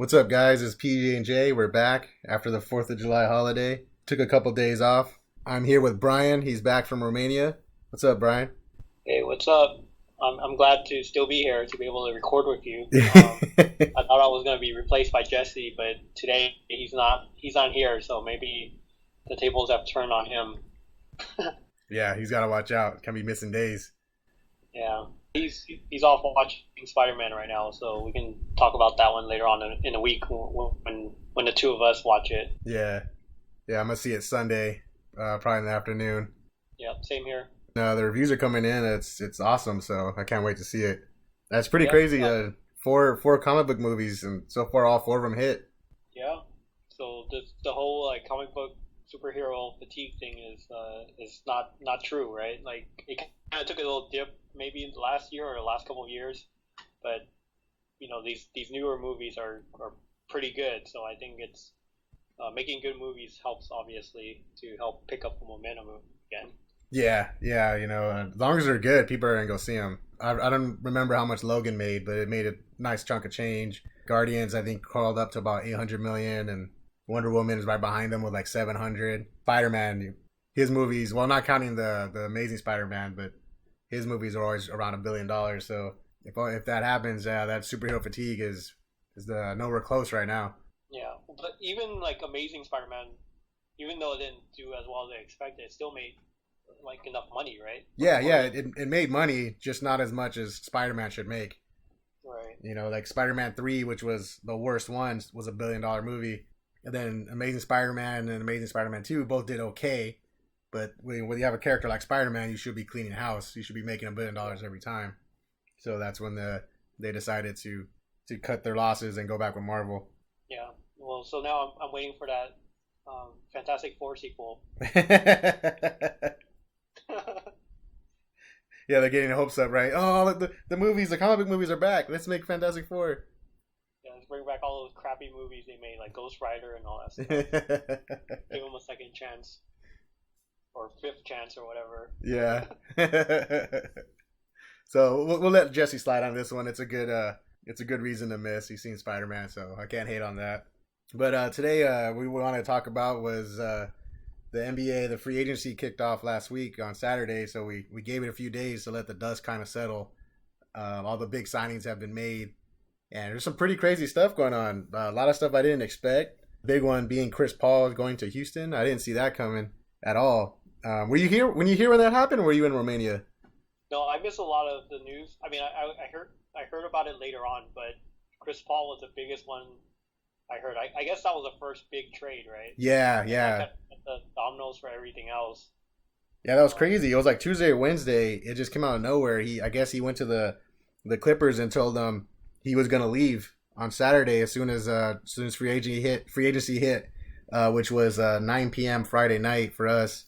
What's up, guys? It's PBnJ. We're back after the 4th of July holiday. Took a couple days off. I'm here with Brian. He's back from Romania. What's up, Brian? Hey, what's up? I'm glad to still be here to be able to record with you. I thought I was going to be replaced by Jesse, but today he's not. He's not here, so maybe the tables have turned on him. Yeah, he's got to watch out. Can be missing days. Yeah, he's off watching Spider-Man right now, so we can talk about that one later on in the week when the two of us watch it. Yeah. Yeah, I'm going to see it Sunday, probably in the afternoon. Yep, same here. The reviews are coming in. It's awesome, so I can't wait to see it. That's pretty Yep. crazy. Four comic book movies, and so far all four of them hit. Yeah. So the whole like comic book superhero fatigue thing is not true, right? Like it kind of took a little dip maybe in the last year or the last couple of years, but these newer movies are pretty good. So I think it's making good movies helps obviously to help pick up the momentum again. Yeah. As long as they're good, people are gonna go see them. I don't remember how much Logan made, but it made a nice chunk of change. Guardians, I think, crawled up to about 800 million, and Wonder Woman is right behind them with like 700. Spider-Man, his movies, well, not counting the Amazing Spider-Man, but his movies are always around $1 billion. So if that happens, that superhero fatigue is nowhere close right now. Yeah, but even like Amazing Spider-Man, even though it didn't do as well as they expected, it still made like enough money, right? Yeah, it made money, just not as much as Spider-Man should make. Right. Like Spider-Man 3, which was the worst one, was a $1 billion movie. And then Amazing Spider-Man and Amazing Spider-Man 2 both did okay. But when you have a character like Spider-Man, you should be cleaning house. You should be making $1 billion every time. So that's when they decided to cut their losses and go back with Marvel. Yeah. Well, so now I'm waiting for that Fantastic Four sequel. Yeah, they're getting hopes up, right? Oh, look, the comic book movies are back. Let's make Fantastic Four. Yeah, let's bring back all those crappy movies they made, like Ghost Rider and all that stuff. Give them a second chance. Or fifth chance or whatever. Yeah. So we'll let Jesse slide on this one. It's a good reason to miss. He's seen Spider-Man, so I can't hate on that. But today we want to talk about was the NBA, the free agency kicked off last week on Saturday, so we gave it a few days to let the dust kind of settle. All the big signings have been made, and there's some pretty crazy stuff going on. A lot of stuff I didn't expect. Big one being Chris Paul going to Houston. I didn't see that coming at all. Were you here when that happened, or were you in Romania? No, I missed a lot of the news. I mean, I heard about it later on, but Chris Paul was the biggest one I heard. I guess that was the first big trade, right? Yeah. The dominoes for everything else. Yeah, that was crazy. It was like Tuesday or Wednesday. It just came out of nowhere. I guess he went to the Clippers and told them he was going to leave on Saturday as soon as free agency hit, which was 9 p.m. Friday night for us.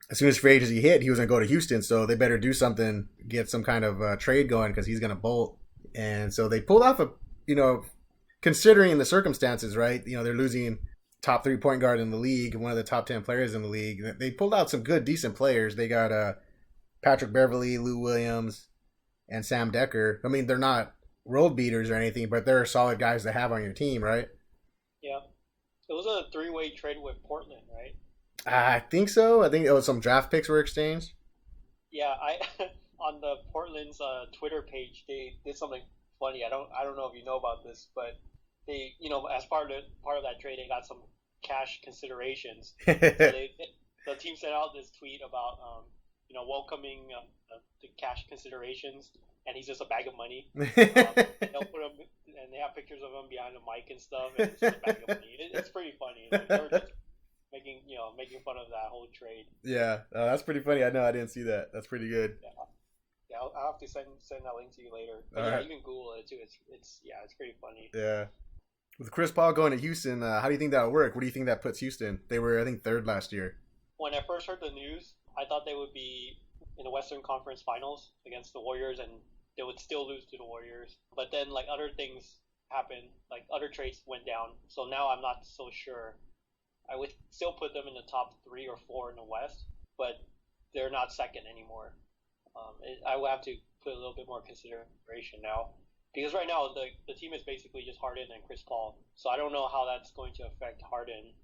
As soon as free agency hit, he was going to go to Houston, so they better do something, get some kind of trade going because he's going to bolt. And so they pulled off considering the circumstances, right? They're losing top 3-point guard in the league, one of the top 10 players in the league. They pulled out some good, decent players. They got Patrick Beverley, Lou Williams, and Sam Decker. I mean, they're not world beaters or anything, but they're solid guys to have on your team, right? Yeah. It was a three-way trade with Portland, right? I think so. I think it was some draft picks were exchanged. Yeah, I on the Portland's Twitter page, they did something funny. I don't know if you know about this, but they, as part of that trade, they got some cash considerations. So the team sent out this tweet about welcoming the cash considerations, and he's just a bag of money. They'll put him, and they have pictures of him behind the mic and stuff, and it's just a bag of money. It's pretty funny. They were just making fun of that whole trade. Yeah, that's pretty funny. I know, I didn't see that. That's pretty good. Yeah, I'll have to send that link to you later. But All right. You can Google it too. It's pretty funny. Yeah. With Chris Paul going to Houston, how do you think that'll work? What do you think that puts Houston? They were, I think, third last year. When I first heard the news, I thought they would be in the Western Conference Finals against the Warriors, and they would still lose to the Warriors. But then, like, other things happened, like other trades went down. So now I'm not so sure. I would still put them in the top 3 or 4 in the West, but they're not second anymore. I will have to put a little bit more consideration now. Because right now the team is basically just Harden and Chris Paul. So I don't know how that's going to affect Harden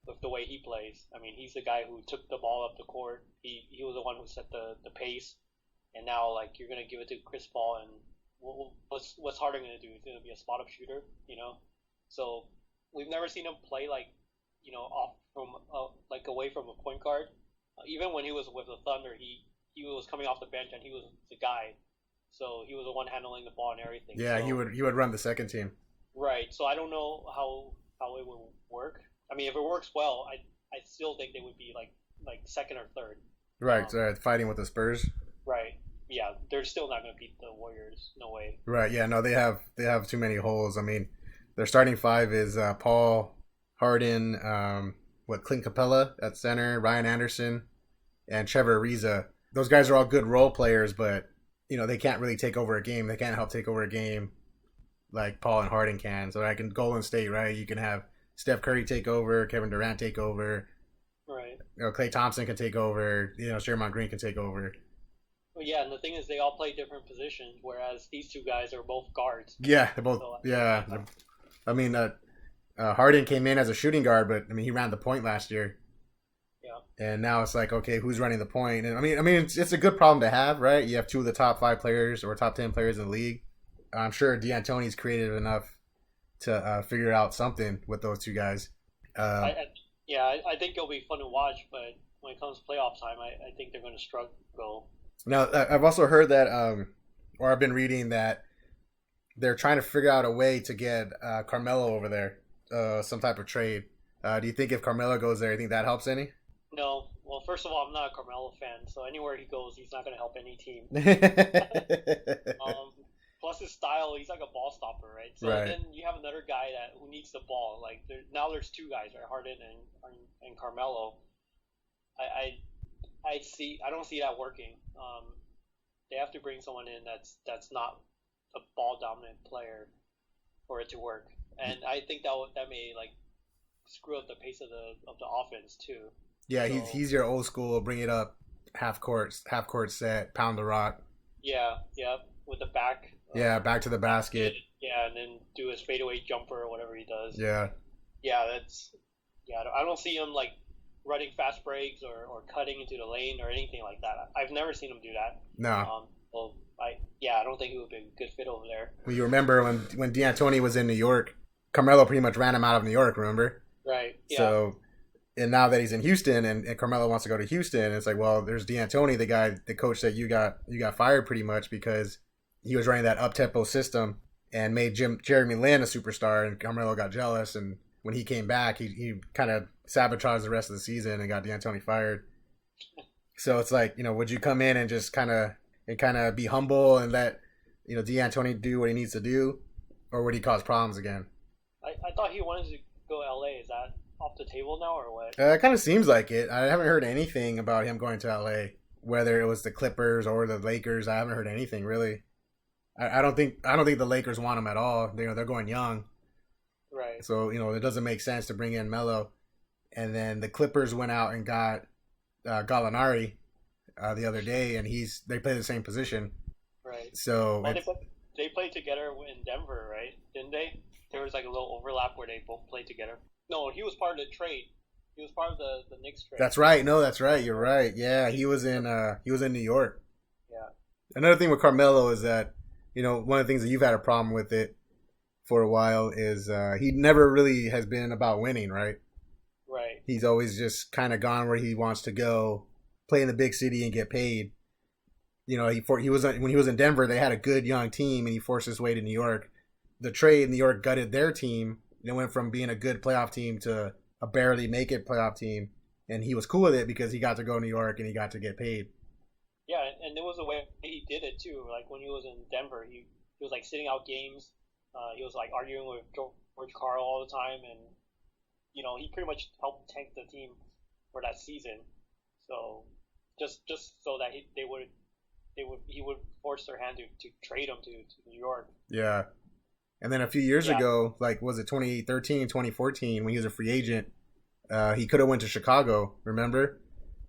with the way he plays. I mean, he's the guy who took the ball up the court. He was the one who set the pace. And now, like, you're gonna give it to Chris Paul, and what's Harden gonna do? He's gonna be a spot up shooter, you know. So we've never seen him play like, you know, off from like away from a point guard. Even when he was with the Thunder, he was coming off the bench and he was the guy. So he was the one handling the ball and everything. Yeah, so, he would run the second team. Right. So I don't know how it would work. I mean, if it works well, I still think they would be like second or third. Right. Fighting with the Spurs. Right. Yeah, they're still not going to beat the Warriors. No way. Right. Yeah. No, they have too many holes. I mean, their starting five is Paul, Harden, Clint Capella at center, Ryan Anderson, and Trevor Ariza. Those guys are all good role players, but you know they can't really take over a game. They can't help take over a game like Paul and Harden can. So like in Golden State, right? You can have Steph Curry take over, Kevin Durant take over. Right. You know, Klay Thompson can take over. You know, Sherman Green can take over. Well, yeah, and the thing is, they all play different positions, whereas these two guys are both guards. Yeah, they're both. So, yeah, I mean, Harden came in as a shooting guard, but I mean, he ran the point last year. Yeah. And now it's like, okay, who's running the point? And I mean, it's a good problem to have, right? You have two of the top 5 players or top 10 players in the league. I'm sure D'Antoni's creative enough to figure out something with those two guys. I think it'll be fun to watch, but when it comes to playoff time, I think they're going to struggle. Now, I've also heard that, or I've been reading that they're trying to figure out a way to get Carmelo over there, some type of trade. Do you think if Carmelo goes there, you think that helps any? No. Well, first of all, I'm not a Carmelo fan, so anywhere he goes, he's not going to help any team. Plus his style, he's like a ball stopper, right? So right. Then you have another guy who needs the ball. Like now there's two guys, right? Harden and Carmelo. I don't see that working. They have to bring someone in that's not a ball dominant player for it to work. And I think that may like screw up the pace of the offense too. Yeah, so, he's your old school, bring it up, half court set, pound the rock. Yeah, with the back. Yeah, back to the basket. Yeah, and then do his fadeaway jumper or whatever he does. Yeah. Yeah, I don't see him like running fast breaks or cutting into the lane or anything like that. I've never seen him do that. No. I don't think he would be a good fit over there. Well, you remember when D'Antoni was in New York, Carmelo pretty much ran him out of New York, remember? Right. Yeah. So, and now that he's in Houston and Carmelo wants to go to Houston, it's like, well, there's D'Antoni, the coach that you got fired pretty much because he was running that up-tempo system and made Jeremy Lin a superstar, and Carmelo got jealous, and when he came back, he kind of sabotaged the rest of the season and got D'Antoni fired. So it's like, you know, would you come in and just kind of be humble and let, you know, D'Antoni do what he needs to do, or would he cause problems again? I thought he wanted to go to LA. Is that off the table now or what? It kind of seems like it. I haven't heard anything about him going to LA, whether it was the Clippers or the Lakers. I haven't heard anything really. I don't think the Lakers want him at all. They're going young. Right. So, you know, it doesn't make sense to bring in Melo. And then the Clippers went out and got Gallinari the other day, and they play the same position. Right. So they played together in Denver, right? Didn't they? There was like a little overlap where they both played together. No, he was part of the trade. He was part of the Knicks trade. That's right. No, that's right. You're right. Yeah, he was in New York. Yeah. Another thing with Carmelo is that, you know, one of the things that you've had a problem with it for a while is he never really has been about winning, right? Right. He's always just kind of gone where he wants to go, play in the big city and get paid. You know, when he was in Denver, they had a good young team, and he forced his way to New York. The trade, New York gutted their team. They went from being a good playoff team to a barely make it playoff team, and he was cool with it because he got to go to New York and he got to get paid. Yeah, and there was a way he did it too. Like when he was in Denver, he was like sitting out games. He was like arguing with George Karl all the time, and you know he pretty much helped tank the team for that season. So just so that he would force their hand to trade him to New York. Yeah. And then a few years ago, like was it 2013, 2014, when he was a free agent, he could have went to Chicago, remember?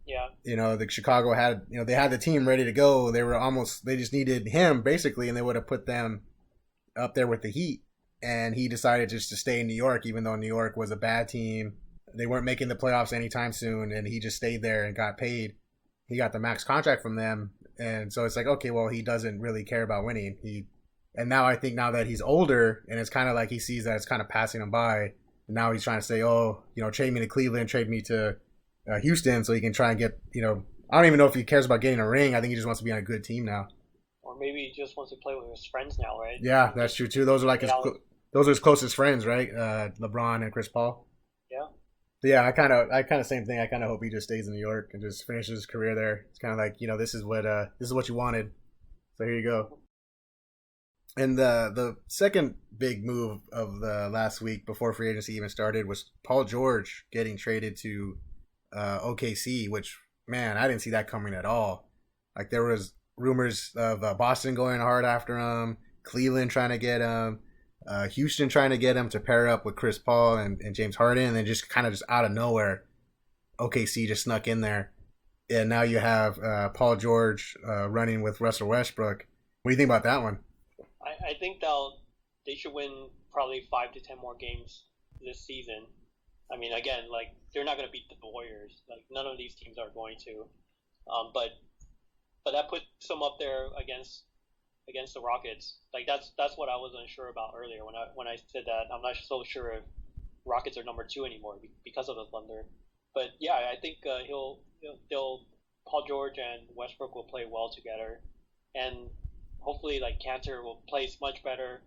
Yeah. You know, the Chicago had, you know, they had the team ready to go. They just needed him basically, and they would have put them up there with the Heat, and he decided just to stay in New York, even though New York was a bad team. They weren't making the playoffs anytime soon, and he just stayed there and got paid. He got the max contract from them, and so it's like, okay, well, he doesn't really care about winning. And now I think now that he's older, and it's kind of like he sees that it's kind of passing him by, and now he's trying to say, oh, trade me to Cleveland, trade me to Houston, so he can try and get, I don't even know if he cares about getting a ring. I think he just wants to be on a good team now. Or maybe he just wants to play with his friends now, right? Yeah, that's true too. Those are like his closest friends, right? LeBron and Chris Paul. Yeah. But yeah, I kind of same thing. I kind of hope he just stays in New York and just finishes his career there. It's kind of like, this is what you wanted. So here you go. And the second big move of the last week before free agency even started was Paul George getting traded to OKC, which, man, I didn't see that coming at all. Like, there was rumors of Boston going hard after him, Cleveland trying to get him, Houston trying to get him to pair up with Chris Paul and James Harden, and then just kind of just out of nowhere, OKC just snuck in there. And now you have Paul George running with Russell Westbrook. What do you think about that one? I think they should win probably 5 to 10 more games this season. I mean, again, like, they're not going to beat the Warriors. Like, none of these teams are going to. But that puts them up there against the Rockets. Like, that's what I was unsure about earlier when I said that. I'm not so sure if Rockets are number 2 anymore because of the Thunder. But yeah, I think Paul George and Westbrook will play well together, and hopefully, like, Cantor will play much better.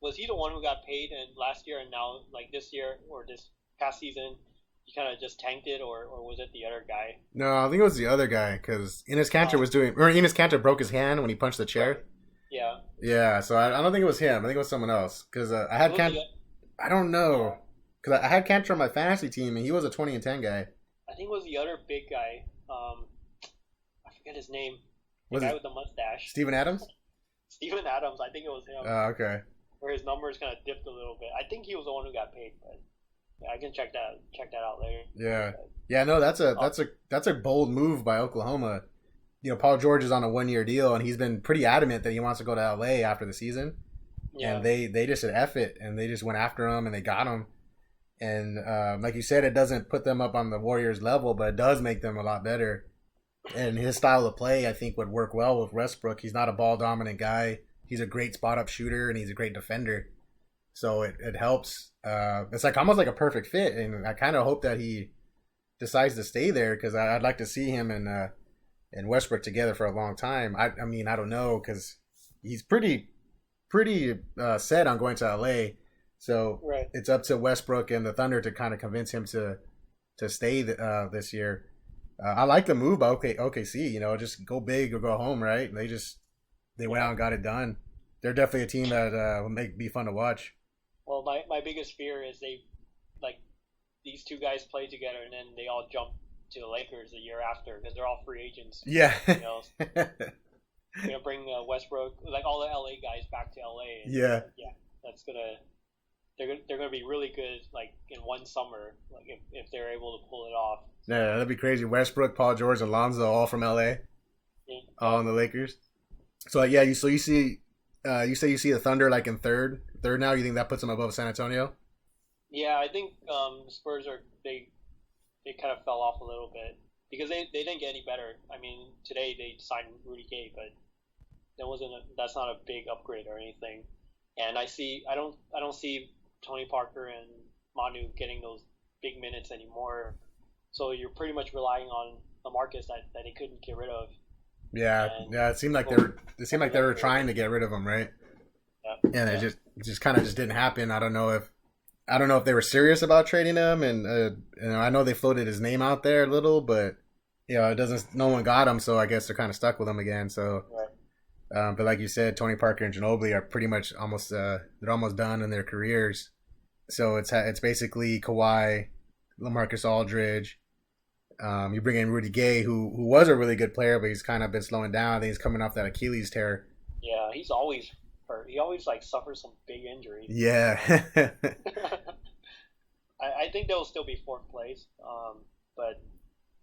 Was he the one who got paid last year, and now, like, this year or this past season, he kind of just tanked it, or was it the other guy? No, I think it was the other guy, because Enes Kanter broke his hand when he punched the chair. Right. Yeah. Yeah, so I don't think it was him. I think it was someone else, because I had Kanter. I don't know, because I had Kanter on my fantasy team, and he was a 20-10 guy. I think it was the other big guy. I forget his name. The Was guy it with the mustache. Steven Adams? Steven Adams, I think it was him. Oh, okay. Where his numbers kind of dipped a little bit. I think he was the one who got paid, but yeah, I can check that out later. Yeah. Yeah, no, that's a bold move by Oklahoma. Paul George is on a 1-year deal, and he's been pretty adamant that he wants to go to LA after the season. Yeah. And they just said F it, and they just went after him, and they got him. And like you said, it doesn't put them up on the Warriors level, but it does make them a lot better. And his style of play, I think, would work well with Westbrook. He's not a ball-dominant guy. He's a great spot-up shooter, and he's a great defender. So it helps. It's like almost like a perfect fit, and I kind of hope that he decides to stay there, because I'd like to see him and Westbrook together for a long time. I mean, I don't know, because he's pretty set on going to LA. So right. It's up to Westbrook and the Thunder to kind of convince him to stay this year. I like the move by OKC. Just go big or go home, right? They went out and got it done. They're definitely a team that will be fun to watch. Well, my biggest fear is these two guys play together and then they all jump to the Lakers the year after, because they're all free agents. Yeah. We're gonna bring Westbrook, like all the LA guys, back to LA. And, yeah. That's they're gonna be really good, like in one summer, like if they're able to pull it off. Yeah, that'd be crazy. Westbrook, Paul George, and Lonzo, all from LA, all on the Lakers. So yeah, you see the Thunder like in third now. You think that puts them above San Antonio? Yeah, I think Spurs they kind of fell off a little bit because they didn't get any better. I mean, today they signed Rudy Gay, but that's not a big upgrade or anything. And I don't see Tony Parker and Manu getting those big minutes anymore. So you're pretty much relying on LaMarcus that they couldn't get rid of. Yeah. It seemed like they were trying to get rid of him, right? Yeah. And it just kind of didn't happen. I don't know if they were serious about trading him, and I know they floated his name out there a little, but no one got him, so I guess they're kind of stuck with him again. So, right. But like you said, Tony Parker and Ginobili are pretty much they're almost done in their careers. So it's basically Kawhi, LaMarcus Aldridge. You bring in Rudy Gay, who was a really good player, but he's kind of been slowing down. I think he's coming off that Achilles tear. Yeah, he's always hurt. He always suffers some big injury. Yeah. I think they'll still be fourth place, but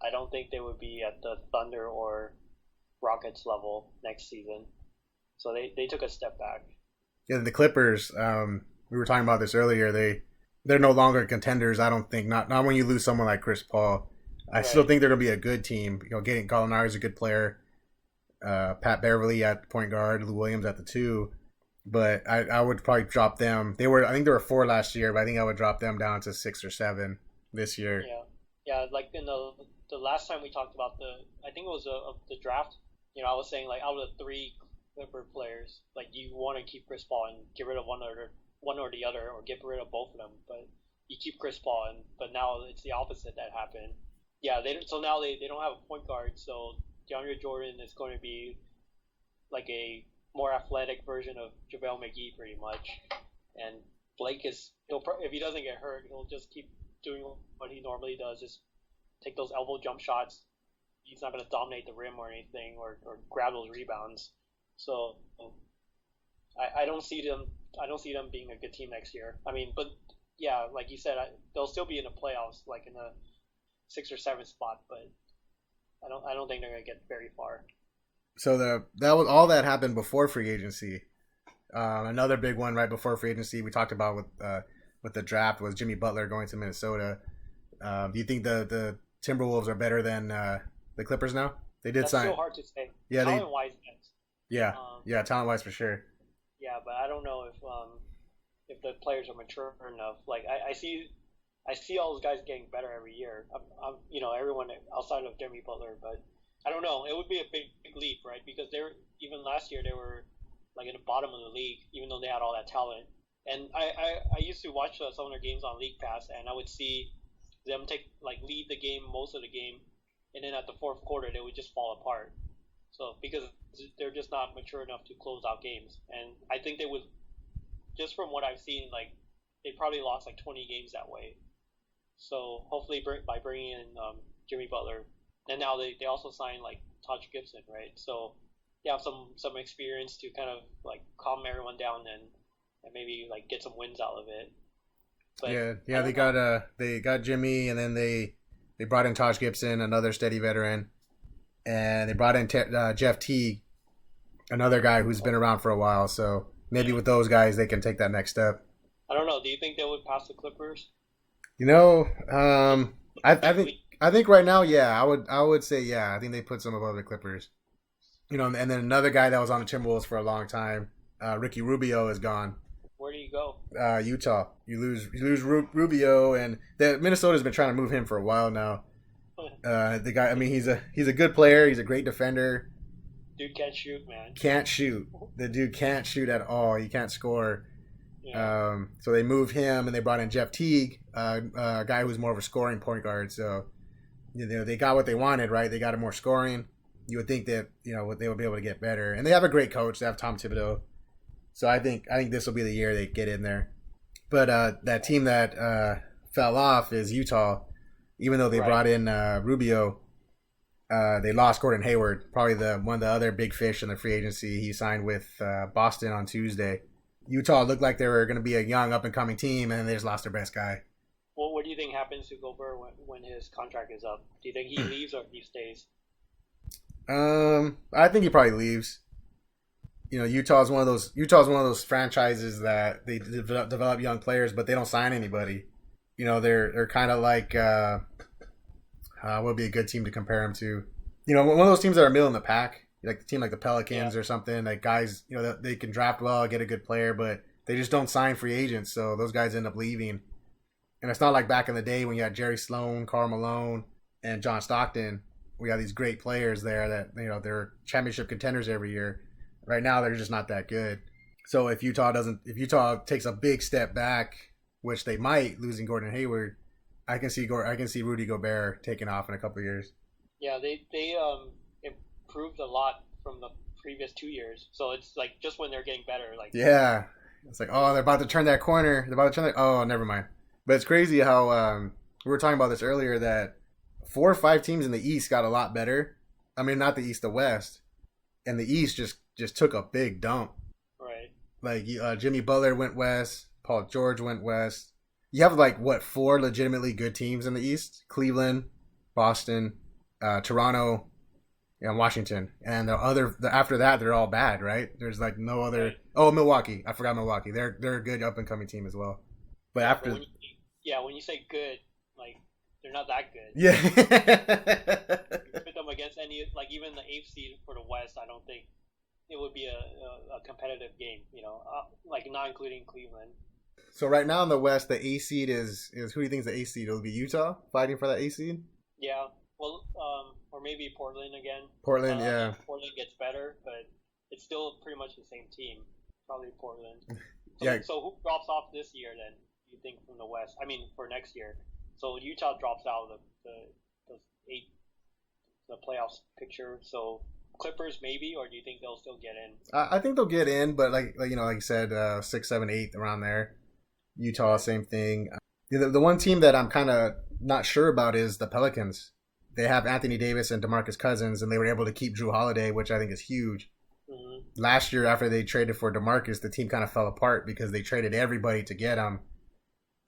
I don't think they would be at the Thunder or Rockets level next season. So they took a step back. Yeah, the Clippers. We were talking about this earlier. They're no longer contenders. I don't think. Not when you lose someone like Chris Paul. I still think they're gonna be a good team. Getting Gallinari is a good player. Pat Beverly at point guard, Lou Williams at the 2. But I would probably drop them. I think they were 4 last year, but I think I would drop them down to 6 or 7 this year. Yeah. Like in the last time we talked about I think it was the draft. I was saying like out of the 3 Clipper players, like you want to keep Chris Paul and get rid of one or the other, or get rid of both of them. But you keep Chris Paul, but now it's the opposite that happened. Yeah, so now they don't have a point guard, so DeAndre Jordan is going to be like a more athletic version of JaVale McGee, pretty much. And Blake if he doesn't get hurt, he'll just keep doing what he normally does, just take those elbow jump shots. He's not going to dominate the rim or anything, or grab those rebounds. So I don't see them being a good team next year. I mean, but yeah, like you said, they'll still be in the playoffs, like in the 6th or 7th spot, but I don't think they're going to get very far. So that was all that happened before free agency. Another big one right before free agency we talked about with the draft was Jimmy Butler going to Minnesota. Do you think the Timberwolves are better than the Clippers now? They did sign. That's so hard to say. Yeah, talent-wise, yes. Yeah, talent-wise for sure. Yeah, but I don't know if the players are mature enough. Like I see all those guys getting better every year. Everyone outside of Jimmy Butler, but I don't know. It would be a big leap, right? Because even last year they were like in the bottom of the league, even though they had all that talent. And I used to watch some of their games on League Pass, and I would see them lead the game most of the game, and then at the 4th quarter they would just fall apart. So because they're just not mature enough to close out games, and I think they would, just from what I've seen, like they probably lost like 20 games that way. So hopefully by bringing in Jimmy Butler, and now they also signed like Taj Gibson, right? So they have some experience to kind of like calm everyone down and maybe like get some wins out of it. But they got Jimmy, and then they brought in Taj Gibson, another steady veteran, and they brought in Jeff Teague, another guy who's been around for a while. So maybe with those guys they can take that next step. I don't know. Do you think they would pass the Clippers? I think right now, yeah, I would say yeah. I think they put some above the Clippers. And then another guy that was on the Timberwolves for a long time, Ricky Rubio, is gone. Where do you go? Utah. You lose Rubio, and Minnesota's been trying to move him for a while now. The guy, I mean, he's a good player. He's a great defender. Dude can't shoot, man. Can't shoot. The dude can't shoot at all. He can't score. Yeah. So they moved him, and they brought in Jeff Teague, a guy who's more of a scoring point guard. So they got what they wanted, right? They got more scoring. You would think that they would be able to get better, and they have a great coach. They have Tom Thibodeau. So I think this will be the year they get in there. But that team that fell off is Utah. Even though they brought in Rubio, they lost Gordon Hayward, probably one of the other big fish in the free agency. He signed with Boston on Tuesday. Utah looked like they were going to be a young up-and-coming team, and they just lost their best guy. Well, what do you think happens to Gobert when his contract is up? Do you think he leaves or he stays? I think he probably leaves. Utah's one of those franchises that they develop young players, but they don't sign anybody. They're kind of like what would be a good team to compare them to? One of those teams that are middle in the pack, like the team like the Pelicans or something. Like guys, they can draft well, get a good player, but they just don't sign free agents, so those guys end up leaving. And it's not like back in the day when you had Jerry Sloan, Karl Malone, and John Stockton. We have these great players there that they're championship contenders every year. Right now, they're just not that good. So if Utah takes a big step back, which they might, losing Gordon Hayward, I can see Rudy Gobert taking off in a couple of years. Yeah, they improved a lot from the previous 2 years. So it's like just when they're getting better, like it's like they're about to turn that corner. Oh, never mind. But it's crazy how we were talking about this earlier that 4 or 5 teams in the East got a lot better. I mean, not the East, the West, and the East just took a big dump. Right. Like Jimmy Butler went west, Paul George went west. You have 4 legitimately good teams in the East: Cleveland, Boston, Toronto, and Washington, and after that they're all bad, right? There's like no other. Oh, Milwaukee. I forgot Milwaukee. They're a good up and coming team as well. But after, when you say good, like they're not that good. Yeah. You put them against any, like even the eighth seed for the West, I don't think it would be a competitive game. Like not including Cleveland. So right now in the West, the A seed is who do you think is the A seed? It'll be Utah fighting for that A seed. Yeah. Well, or maybe Portland again. Portland, yeah. Portland gets better, but it's still pretty much the same team. Probably Portland. Yeah. So who drops off this year then? You think from the West? I mean, for next year. So Utah drops out of the playoffs picture. So Clippers maybe, or do you think they'll still get in? I think they'll get in, but like you said, 6, 7, 8 around there. Utah, same thing. The one team that I'm kind of not sure about is the Pelicans. They have Anthony Davis and DeMarcus Cousins, and they were able to keep Drew Holiday, which I think is huge. Mm-hmm. Last year, after they traded for DeMarcus, the team kind of fell apart because they traded everybody to get him,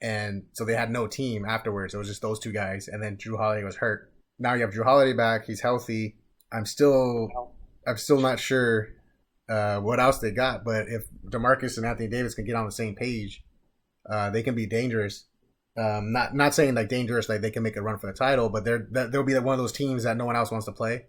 and so they had no team afterwards. It was just those two guys, and then Drew Holiday was hurt. Now you have Drew Holiday back; he's healthy. I'm still not sure what else they got, but if DeMarcus and Anthony Davis can get on the same page, they can be dangerous. Not saying like dangerous, like they can make a run for the title, but they'll be like one of those teams that no one else wants to play.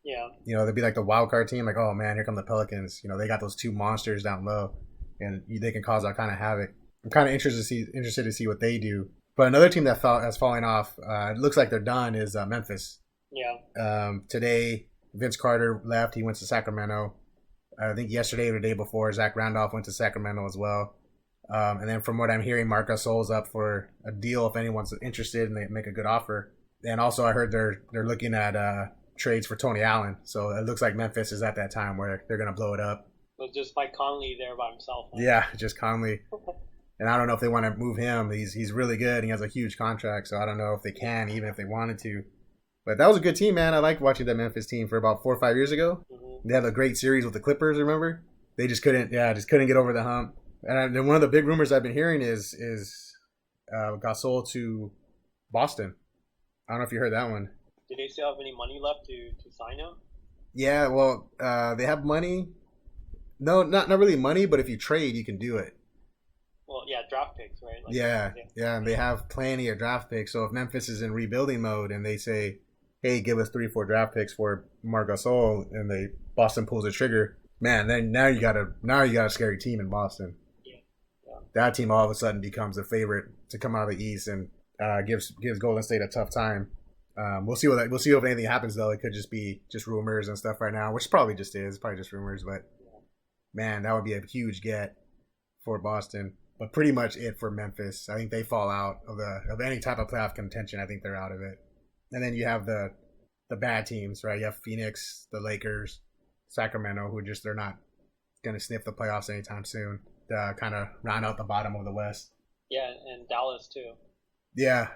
Yeah. They'll be like the wild card team, like, oh man, here come the Pelicans. They got those two monsters down low, and they can cause all kind of havoc. I'm kind of interested to see what they do. But another team that has fallen off, it looks like they're done, is Memphis. Yeah. Today, Vince Carter left. He went to Sacramento. I think yesterday or the day before, Zach Randolph went to Sacramento as well. And then from what I'm hearing, Marc Gasol's up for a deal if anyone's interested and they make a good offer. And also I heard they're looking at trades for Tony Allen. So it looks like Memphis is at that time where they're going to blow it up. So just Mike Conley there by himself. Huh? Yeah, just Conley. And I don't know if they want to move him. He's really good. He has a huge contract. So I don't know if they can, even if they wanted to. But that was a good team, man. I liked watching that Memphis team for about 4 or 5 years ago. Mm-hmm. They had a great series with the Clippers, remember? They just couldn't get over the hump. And then one of the big rumors I've been hearing is Gasol to Boston. I don't know if you heard that one. Do they still have any money left to sign him? Yeah, well, they have money. No, not really money, but if you trade, you can do it. Well, yeah, draft picks, right? Like, yeah, and they have plenty of draft picks. So if Memphis is in rebuilding mode and they say, hey, give us 3 or 4 draft picks for Marc Gasol, and Boston pulls the trigger, man, then now you got a scary team in Boston. That team all of a sudden becomes a favorite to come out of the East and gives Golden State a tough time. We'll see if anything happens though. It could just be rumors and stuff right now, which probably just is, probably just rumors. But man, that would be a huge get for Boston. But pretty much it for Memphis. I think they fall out of any type of playoff contention. I think they're out of it. And then you have the bad teams, right? You have Phoenix, the Lakers, Sacramento, who they're not going to sniff the playoffs anytime soon. Kind of round out the bottom of the West. Yeah, and Dallas too. Yeah,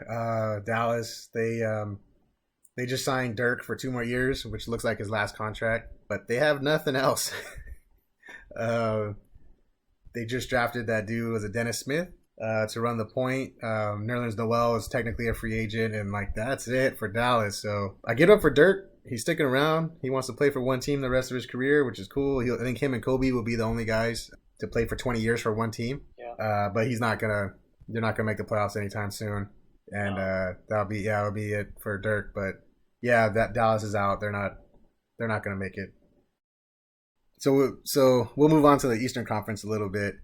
Dallas. They just signed Dirk for 2 more years, which looks like his last contract. But they have nothing else. They just drafted that dude, was it Dennis Smith, to run the point. Nerlens Noel is technically a free agent, and that's it for Dallas. So I get up for Dirk. He's sticking around. He wants to play for one team the rest of his career, which is cool. I think him and Kobe will be the only guys to play for 20 years for one team. Yeah. But they're not gonna make the playoffs anytime soon. And that'll be it for Dirk. But yeah, that Dallas is out. They're not gonna make it. So we'll move on to the Eastern Conference a little bit.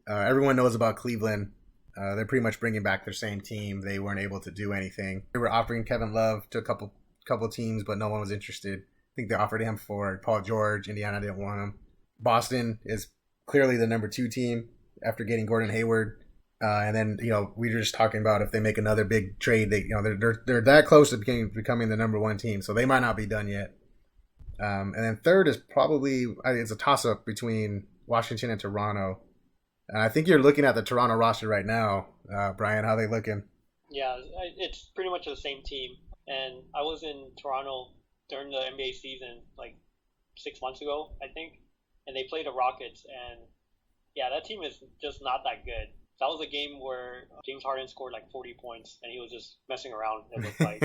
Everyone knows about Cleveland. They're pretty much bringing back their same team. They weren't able to do anything. They were offering Kevin Love to a couple teams, but no one was interested. I think they offered him for Paul George. Indiana didn't want him. Boston is clearly the number 2 team after getting Gordon Hayward. And then, we were just talking about if they make another big trade, they're that close to becoming the number 1 team. So they might not be done yet. And then third is probably, it's a toss-up between Washington and Toronto. And I think you're looking at the Toronto roster right now. Brian, how they looking? Yeah, it's pretty much the same team. And I was in Toronto during the NBA season 6 months ago, I think. And they played the Rockets. And yeah, that team is just not that good. That was a game where James Harden scored 40 points and he was just messing around. It looked like.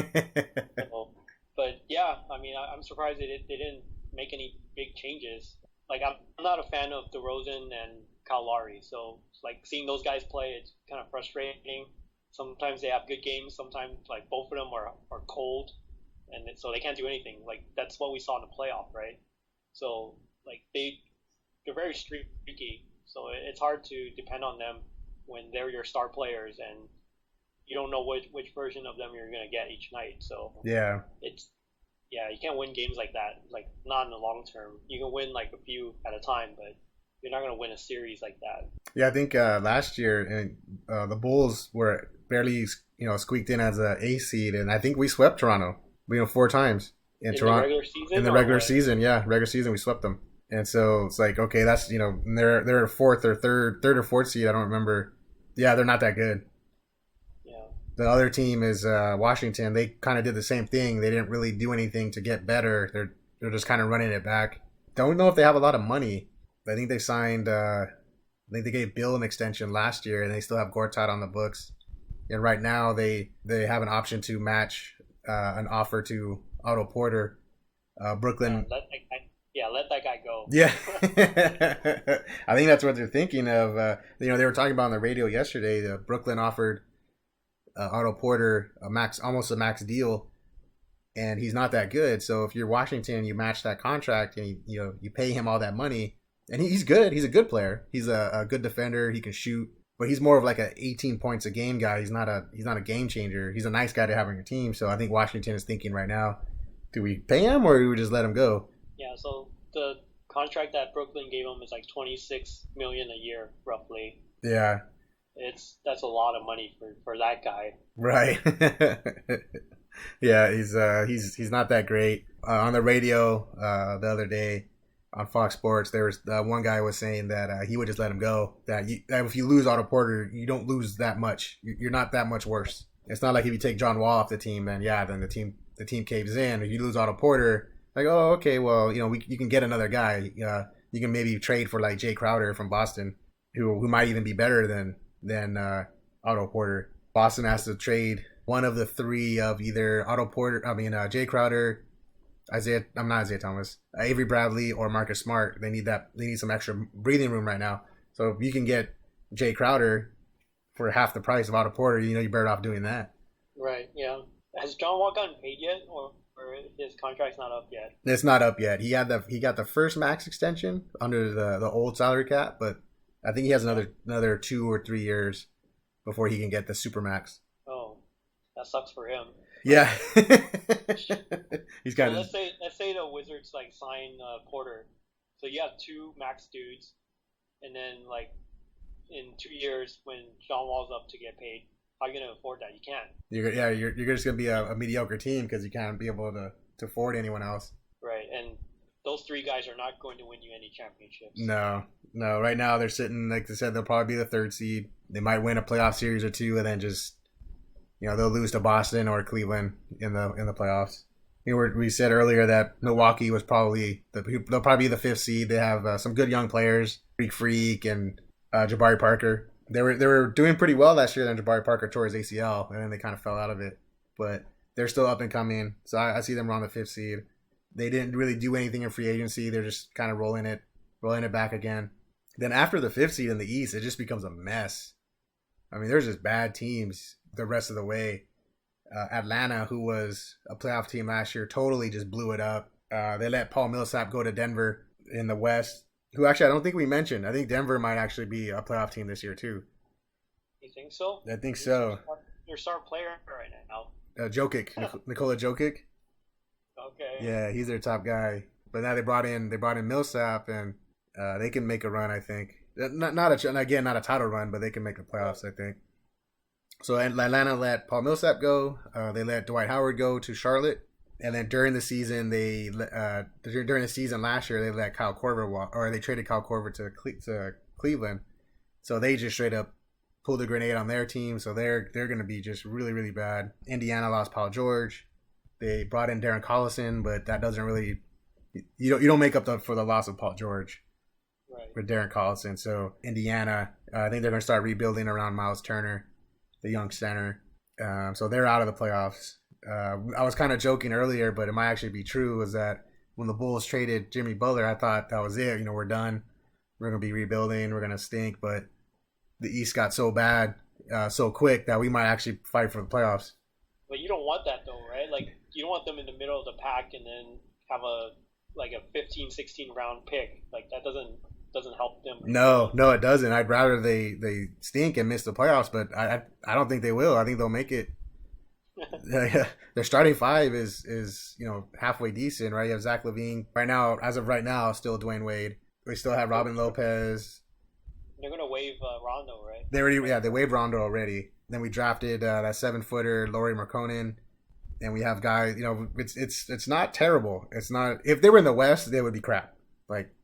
But yeah, I mean, I'm surprised they didn't make any big changes. Like I'm not a fan of DeRozan and Kyle Lowry, so like seeing those guys play, it's kind of frustrating. Sometimes they have good games, sometimes like both of them are cold, and so they can't do anything. Like that's what we saw in the playoff, right? So like they're very streaky, so it's hard to depend on them when they're your star players and you don't know which version of them you're gonna get each night. So Yeah. it's yeah, you can't win games like that. Like not in the long term. You can win like a few at a time, but you're not gonna win a series like that. Yeah, I think last year the Bulls were barely squeaked in as a seed, and I think we swept Toronto. 4 times in Toronto the regular season. In the regular season, yeah, regular season we swept them, and so it's like okay, that's they're fourth or third or fourth seed. I don't remember. Yeah, they're not that good. Yeah. The other team is Washington. They kind of did the same thing. They didn't really do anything to get better. They're just kind of running it back. Don't know if they have a lot of money. I think they signed. I think they gave Bill an extension last year, and they still have Gortat on the books. And right now, they have an option to match an offer to Otto Porter. Brooklyn. Let that guy go. Yeah, I think that's what they're thinking of. They were talking about on the radio yesterday. Brooklyn offered Otto Porter almost a max deal, and he's not that good. So if you're Washington, you match that contract and you pay him all that money. And he's good. He's a good player. He's a good defender. He can shoot, but he's more of like a 18 points a game guy. He's not a game changer. He's a nice guy to have on your team. So I think Washington is thinking right now, do we pay him or do we just let him go? Yeah. So the contract that Brooklyn gave him is like $26 million a year, roughly. Yeah. That's a lot of money for that guy. Right. Yeah. He's not that great. On the radio the other day, on Fox Sports, there was one guy was saying that he would just let him go. That if you lose Otto Porter, you don't lose that much. You're not that much worse. It's not like if you take John Wall off the team, then the team caves in. If you lose Otto Porter, like okay, well you can get another guy. You can maybe trade for like Jay Crowder from Boston, who might even be better than Otto Porter. Boston has to trade one of the three of either Jay Crowder, not Isaiah Thomas, Avery Bradley, or Marcus Smart. They need some extra breathing room right now. So if you can get Jay Crowder for half the price of Otto Porter, you're better off doing that. Right. Yeah. Has John Wall gotten paid yet, or his contract's not up yet? It's not up yet. He got the first max extension under the old salary cap, but I think he has another 2 or 3 years before he can get the super max. Oh, that sucks for him. Yeah. He's got. So let's say the Wizards like sign Porter, so you have 2 max dudes, and then like in 2 years when John Wall's up to get paid, how are you gonna afford that? You can't. You're just gonna be a mediocre team because you can't be able to afford anyone else. Right, and those 3 guys are not going to win you any championships. No. Right now they're sitting, like they said, they'll probably be the 3rd seed. They might win a playoff series or 2, and then just they'll lose to Boston or Cleveland in the playoffs. We said earlier that Milwaukee was they'll probably be the 5th seed. They have some good young players, Freak and Jabari Parker. They were doing pretty well last year. Then Jabari Parker tore his ACL, and then they kind of fell out of it. But they're still up and coming, so I see them around the 5th seed. They didn't really do anything in free agency. They're just kind of rolling it back again. Then after the 5th seed in the East, it just becomes a mess. I mean, there's just bad teams the rest of the way. Atlanta, who was a playoff team last year, totally just blew it up. They let Paul Millsap go to Denver in the West, who actually I don't think we mentioned. I think Denver might actually be a playoff team this year too. You think so? I think so. Your star player right now. Jokic, Nikola Jokic. Okay. Yeah, he's their top guy. But now they brought in Millsap, and they can make a run. I think not a title run, but they can make the playoffs. I think. So Atlanta let Paul Millsap go. They let Dwight Howard go to Charlotte, and then during the season last year they let Kyle Korver walk, or they traded Kyle Korver to Cleveland. So they just straight up pulled a grenade on their team. So they're going to be just really, really bad. Indiana lost Paul George. They brought in Darren Collison, but that doesn't really you don't make up for the loss of Paul George. Right. With Darren Collison. So Indiana, I think they're going to start rebuilding around Miles Turner, the young center. So they're out of the playoffs. I was kind of joking earlier, but it might actually be true. Was that when the Bulls traded Jimmy Butler, I thought that was it. We're done. We're gonna be rebuilding. We're gonna stink. But the East got so bad so quick that we might actually fight for the playoffs. But you don't want that though, right? Like you don't want them in the middle of the pack and then have a 15, 16 round pick. Like that doesn't help them. No, it doesn't. I'd rather they stink and miss the playoffs, but I don't think they will. I think they'll make it. Their starting five is halfway decent, right? You have Zach LaVine right now. As of right now, still Dwayne Wade. We still have Robin Lopez. They're gonna waive Rondo, right? They waived Rondo already. Then we drafted that 7-footer Lauri Markkanen, and we have guys. It's not terrible. It's not. If they were in the West, they would be crap. Like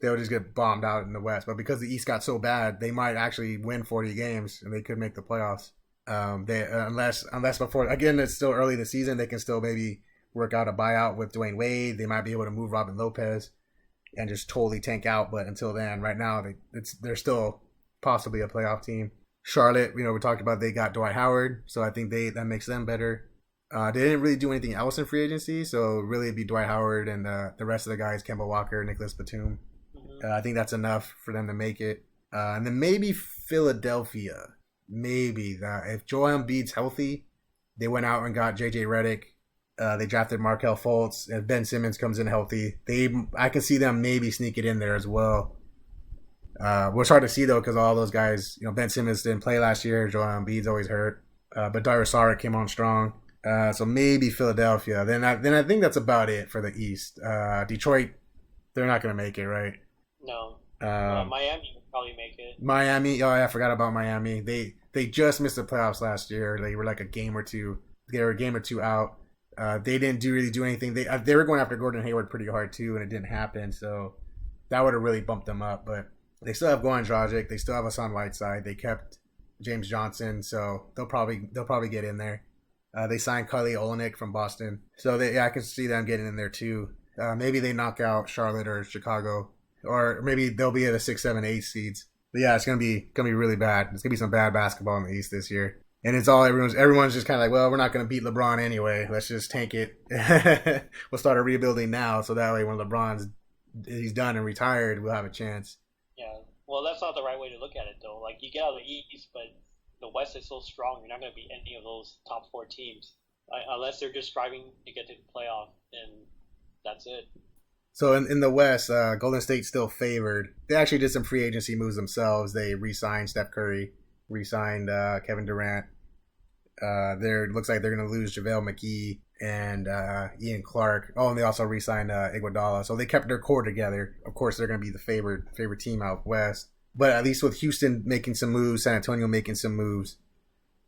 they would just get bombed out in the West. But because the East got so bad, they might actually win 40 games and they could make the playoffs. Unless before, again, it's still early in the season, they can still maybe work out a buyout with Dwayne Wade. They might be able to move Robin Lopez and just totally tank out. But until then, right now, they're still possibly a playoff team. Charlotte, we talked about they got Dwight Howard, so I think that makes them better. They didn't really do anything else in free agency, so really it'd be Dwight Howard and the rest of the guys, Kemba Walker, Nicholas Batum. Mm-hmm. I think that's enough for them to make it. And then maybe Philadelphia. Maybe that if Joel Embiid's healthy, they went out and got JJ Redick. They drafted Markelle Fultz. If Ben Simmons comes in healthy, I can see them maybe sneak it in there as well. It's hard to see though because all those guys, Ben Simmons didn't play last year. Joel Embiid's always hurt, but Darius Saric came on strong. So maybe Philadelphia. Then I think that's about it for the East. Detroit, they're not going to make it, right? No. Miami would probably make it. Miami, I forgot about Miami. They just missed the playoffs last year. They were like a game or two. They were a game or two out. They didn't really do anything. They were going after Gordon Hayward pretty hard too, and it didn't happen. So that would have really bumped them up. But they still have Goran Dragic. They still have Hassan Whiteside. They kept James Johnson, so they'll probably get in there. They signed Kelly Olynyk from Boston, so I can see them getting in there too. Maybe they knock out Charlotte or Chicago, or maybe they'll be at the 6, 7, 8 seeds. But yeah, it's gonna be really bad. It's gonna be some bad basketball in the East this year, and it's all everyone's just kind of like, well, we're not gonna beat LeBron anyway. Let's just tank it. We'll start a rebuilding now, so that way when he's done and retired, we'll have a chance. Yeah, well, that's not the right way to look at it though. Like you get out of the East, but the West is so strong, you're not going to beat any of those top 4 teams unless they're just striving to get to the playoff, and that's it. So in the West, Golden State's still favored. They actually did some free agency moves themselves. They re-signed Steph Curry, re-signed Kevin Durant. Looks like they're going to lose JaVale McGee and Ian Clark. Oh, and they also re-signed Iguodala. So they kept their core together. Of course, they're going to be the favorite team out West. But at least with Houston making some moves, San Antonio making some moves,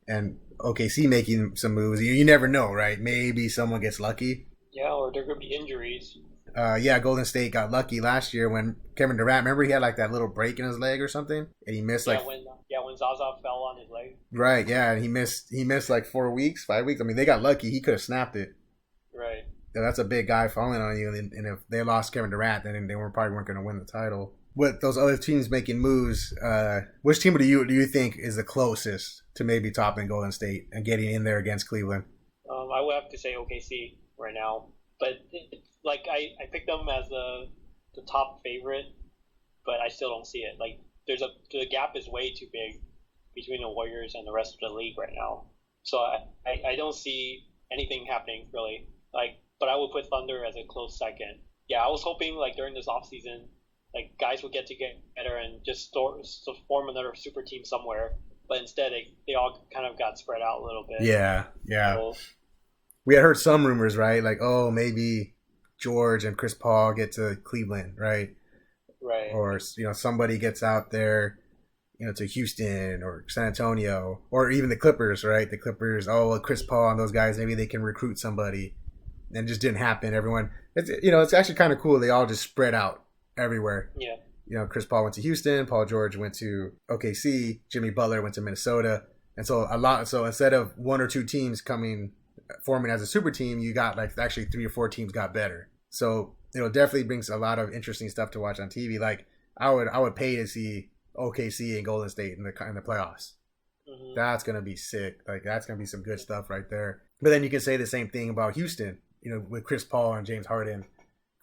and OKC making some moves, you never know, right? Maybe someone gets lucky. Yeah, or there could be injuries. Golden State got lucky last year when Kevin Durant, remember he had like that little break in his leg or something, and he missed when Zaza fell on his leg. Right, yeah, and he missed like 4 weeks, 5 weeks. I mean, they got lucky. He could have snapped it. Right. Yeah, that's a big guy falling on you, and if they lost Kevin Durant, then they probably weren't going to win the title. With those other teams making moves, which team do you think is the closest to maybe topping Golden State and getting in there against Cleveland? I would have to say OKC right now, but I picked them as the top favorite, but I still don't see it. Like the gap is way too big between the Warriors and the rest of the league right now, so I don't see anything happening really. But I would put Thunder as a close second. Yeah, I was hoping during this offseason, guys would get together and just form another super team somewhere. But instead, they all kind of got spread out a little bit. Yeah. So, we had heard some rumors, right? Maybe George and Chris Paul get to Cleveland, right? Right. Or, somebody gets out there, to Houston or San Antonio or even the Clippers, right? The Clippers, Chris Paul and those guys, maybe they can recruit somebody. And it just didn't happen. Everyone, it's actually kind of cool. They all just spread out everywhere. Yeah. Chris Paul went to Houston, Paul George went to OKC, Jimmy Butler went to Minnesota. And so instead of 1 or 2 teams forming as a super team, you got actually 3 or 4 teams got better. So, definitely brings a lot of interesting stuff to watch on TV. I would pay to see OKC and Golden State in the playoffs. Mm-hmm. That's going to be sick. That's going to be some good stuff right there. But then you can say the same thing about Houston, with Chris Paul and James Harden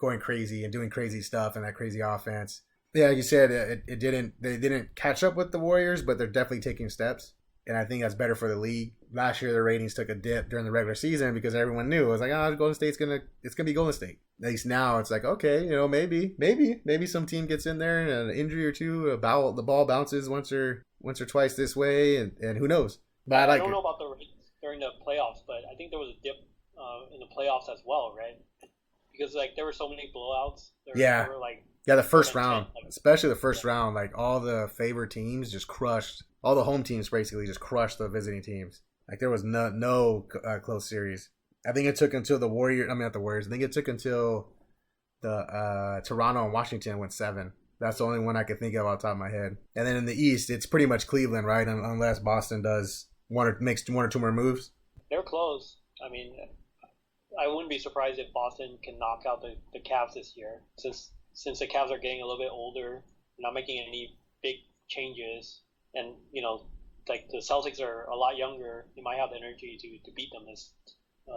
going crazy and doing crazy stuff and that crazy offense. Yeah, like you said, they didn't catch up with the Warriors, but they're definitely taking steps. And I think that's better for the league. Last year, their ratings took a dip during the regular season because everyone knew it was like, Golden State's gonna be Golden State. At least now, it's like, okay, maybe some team gets in there and an injury or two, the ball bounces once or twice this way, and who knows? But I don't know about the ratings during the playoffs, but I think there was a dip in the playoffs as well, right? Because like there were so many blowouts. There were, like, the first round, especially the first round, like all the favored teams just crushed. All the home teams basically just crushed the visiting teams. Like there was no close series. I think it took until the Warriors. I mean, not the Warriors. I think it took until the Toronto and Washington went 7. That's the only one I could think of off the top of my head. And then in the East, it's pretty much Cleveland, right? Unless Boston makes one or two more moves. They're close. I mean, I wouldn't be surprised if Boston can knock out the Cavs this year, since the Cavs are getting a little bit older, not making any big changes. And, like the Celtics are a lot younger. You might have the energy to beat them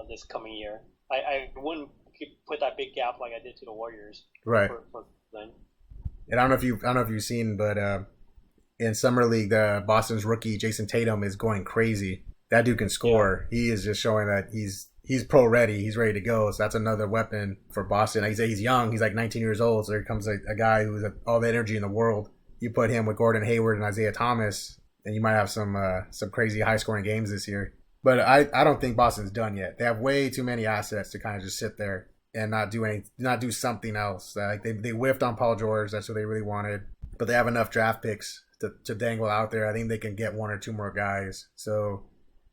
this coming year. I wouldn't put that big gap like I did to the Warriors. Right. For them. And I don't know if you've seen, but in Summer League, Boston's rookie Jason Tatum is going crazy. That dude can score. Yeah. He is just showing that he's pro ready. He's ready to go. So that's another weapon for Boston. Like he's young. He's like 19 years old. So here comes a guy who's all the energy in the world. You put him with Gordon Hayward and Isaiah Thomas, and you might have some crazy high-scoring games this year. But I don't think Boston's done yet. They have way too many assets to kind of just sit there and not do something else. Like they whiffed on Paul George. That's what they really wanted. But they have enough draft picks to dangle out there. I think they can get one or two more guys. So,